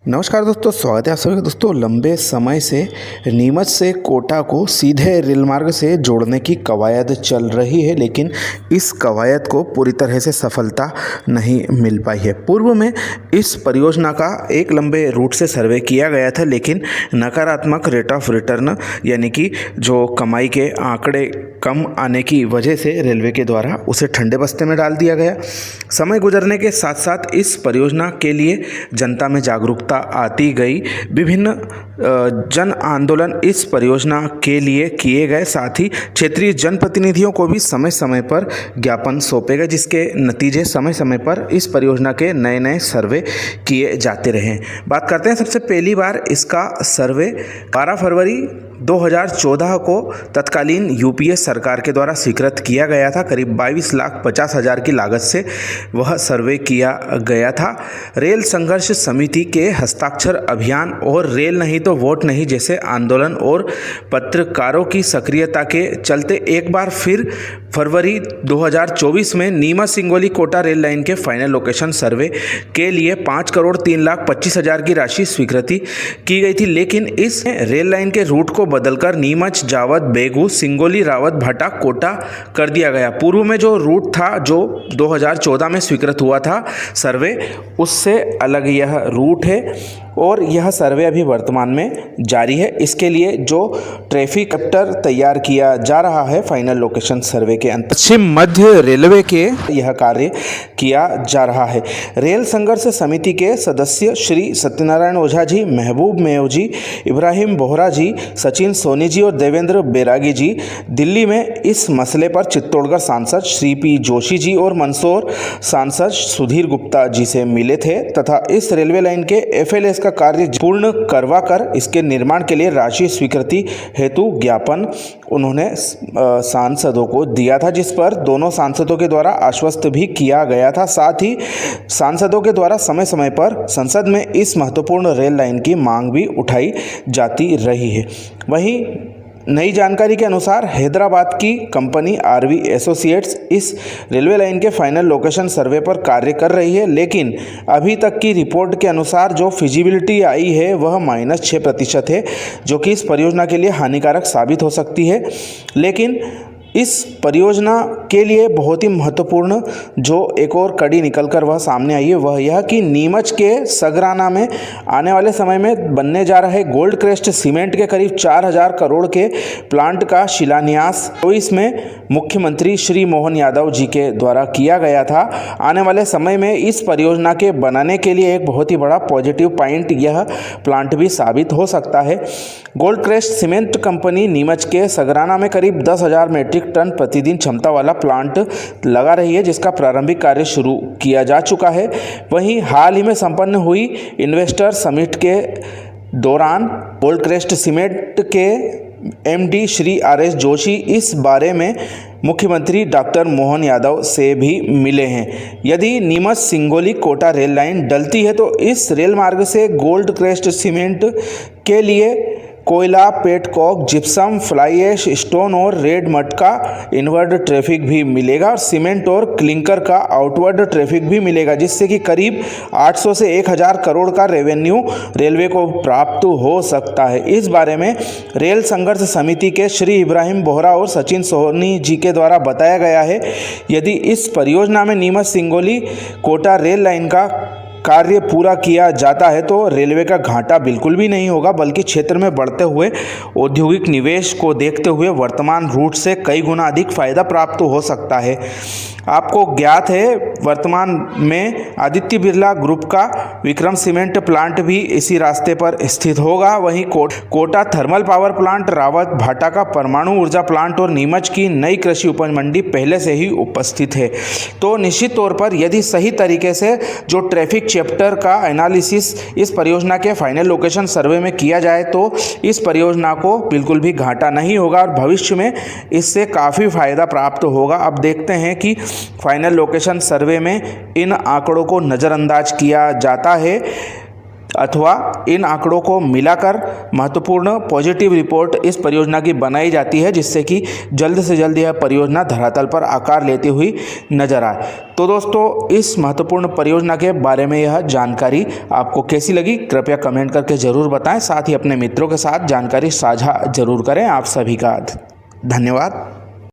नमस्कार दोस्तों, स्वागत है आप सभी का। दोस्तों, लंबे समय से नीमच से कोटा को सीधे रेल मार्ग से जोड़ने की कवायद चल रही है, लेकिन इस कवायद को पूरी तरह से सफलता नहीं मिल पाई है। पूर्व में इस परियोजना का एक लंबे रूट से सर्वे किया गया था, लेकिन नकारात्मक रेट ऑफ रिटर्न यानी कि जो कमाई के आंकड़े कम आने की वजह से रेलवे के द्वारा उसे ठंडे बस्ते में डाल दिया गया। समय गुजरने के साथ साथ इस परियोजना के लिए जनता में जागरूकता आती गई। विभिन्न जन आंदोलन इस परियोजना के लिए किए गए, साथ ही क्षेत्रीय जनप्रतिनिधियों को भी समय समय पर ज्ञापन सौंपे गए, जिसके नतीजे समय समय पर इस परियोजना के नए नए सर्वे किए जाते रहे। बात करते हैं सबसे पहली बार इसका सर्वे 12 फरवरी 2014 को तत्कालीन यूपीए सरकार के द्वारा स्वीकृत किया गया था। करीब 22,50,000 की लागत से वह सर्वे किया गया था। रेल संघर्ष समिति के हस्ताक्षर अभियान और रेल नहीं तो वोट नहीं जैसे आंदोलन और पत्रकारों की सक्रियता के चलते एक बार फिर फरवरी 2024 में नीमच सिंगोली कोटा रेल लाइन के फाइनल लोकेशन सर्वे के लिए 5,03,25,000 की राशि स्वीकृति की गई थी, लेकिन इस रेल लाइन के रूट को बदलकर नीमच जावद बेगू सिंगोली रावत भाटा कोटा कर दिया गया। पूर्व में जो रूट था, जो 2014 में स्वीकृत हुआ था सर्वे, उससे अलग यह रूट है और यह सर्वे अभी वर्तमान में जारी है। इसके लिए जो ट्रैफिक कैप्टर तैयार किया जा रहा है फाइनल लोकेशन सर्वे के अंतर्गत पश्चिम मध्य रेलवे के यह कार्य किया जा रहा है। रेल संघर्ष समिति के सदस्य श्री सत्यनारायण ओझा जी, महबूब मेव जी, इब्राहिम बोहरा जी, सचिन सोनी जी और देवेंद्र बैरागी जी दिल्ली में इस मसले पर चित्तौड़गढ़ सांसद श्री पी जोशी जी और मंदसौर सांसद सुधीर गुप्ता जी से मिले थे तथा इस रेलवे लाइन के एफएलएस का कार्य पूर्ण करवाकर इसके निर्माण के लिए राशि स्वीकृति हेतु ज्ञापन उन्होंने सांसदों को दिया था, जिस पर दोनों सांसदों के द्वारा आश्वस्त भी किया गया था। साथ ही सांसदों के द्वारा समय समय पर संसद में इस महत्वपूर्ण रेल लाइन की मांग भी उठाई जाती रही है। वहीं नई जानकारी के अनुसार हैदराबाद की कंपनी आरवी एसोसिएट्स इस रेलवे लाइन के फाइनल लोकेशन सर्वे पर कार्य कर रही है, लेकिन अभी तक की रिपोर्ट के अनुसार जो फिजिबिलिटी आई है वह -6% है, जो कि इस परियोजना के लिए हानिकारक साबित हो सकती है। लेकिन इस परियोजना के लिए बहुत ही महत्वपूर्ण जो एक और कड़ी निकलकर वह सामने आई है वह यह कि नीमच के सगराना में आने वाले समय में बनने जा रहे गोल्ड क्रेस्ट सीमेंट के करीब 4,000 करोड़ के प्लांट का शिलान्यास 2024 में मुख्यमंत्री श्री मोहन यादव जी के द्वारा किया गया था। आने वाले समय में इस परियोजना के बनाने के लिए एक बहुत ही बड़ा पॉजिटिव पॉइंट यह प्लांट भी साबित हो सकता है। Gold crest cement company Neemuch के सगराना में करीब 10,000 मेट्रिक टन प्रतिदिन क्षमता वाला प्लांट लगा रही है, जिसका प्रारंभिक कार्य शुरू किया जा चुका है। वहीं हाल ही में संपन्न हुई इन्वेस्टर समिट के दौरान गोल्ड क्रेस्ट सीमेंट के एमडी श्री आरएस जोशी इस बारे में मुख्यमंत्री डॉक्टर मोहन यादव से भी मिले हैं। यदि नीमच सिंगोली कोटा रेल लाइन डलती है तो इस रेल मार्ग से गोल्ड क्रेस्ट सीमेंट के लिए कोयला, petcoke, gypsum, fly ash, stone और रेड मड का इनवर्ड ट्रैफिक भी मिलेगा और सीमेंट और क्लिंकर का आउटवर्ड ट्रैफिक भी मिलेगा, जिससे कि करीब 800 से 1,000 करोड़ का रेवेन्यू रेलवे को प्राप्त हो सकता है। इस बारे में रेल संघर्ष समिति के श्री इब्राहिम बोहरा और सचिन सोनी जी के द्वारा बताया गया है, यदि इस परियोजना में नीमच सिंगोली कोटा रेल लाइन का कार्य पूरा किया जाता है तो रेलवे का घाटा बिल्कुल भी नहीं होगा, बल्कि क्षेत्र में बढ़ते हुए औद्योगिक निवेश को देखते हुए वर्तमान रूट से कई गुना अधिक फायदा प्राप्त हो सकता है। आपको ज्ञात है वर्तमान में आदित्य बिरला ग्रुप का विक्रम सीमेंट प्लांट भी इसी रास्ते पर स्थित होगा। वहीं Kota thermal power plant, Rawatbhata का परमाणु ऊर्जा प्लांट और नीमच की नई कृषि उपज मंडी पहले से ही उपस्थित है। तो निश्चित तौर पर यदि सही तरीके से जो ट्रैफिक चैप्टर का एनालिसिस इस परियोजना के फाइनल लोकेशन सर्वे में किया जाए तो इस परियोजना को बिल्कुल भी घाटा नहीं होगा और भविष्य में इससे काफ़ी फायदा प्राप्त होगा। अब देखते हैं कि फाइनल लोकेशन सर्वे में इन आंकड़ों को नज़रअंदाज किया जाता है अथवा इन आंकड़ों को मिलाकर महत्वपूर्ण पॉजिटिव रिपोर्ट इस परियोजना की बनाई जाती है, जिससे कि जल्द से जल्द यह परियोजना धरातल पर आकार लेती हुई नजर आए। तो दोस्तों, इस महत्वपूर्ण परियोजना के बारे में यह जानकारी आपको कैसी लगी, कृपया कमेंट करके ज़रूर बताएं। साथ ही अपने मित्रों के साथ जानकारी साझा जरूर करें। आप सभी का धन्यवाद।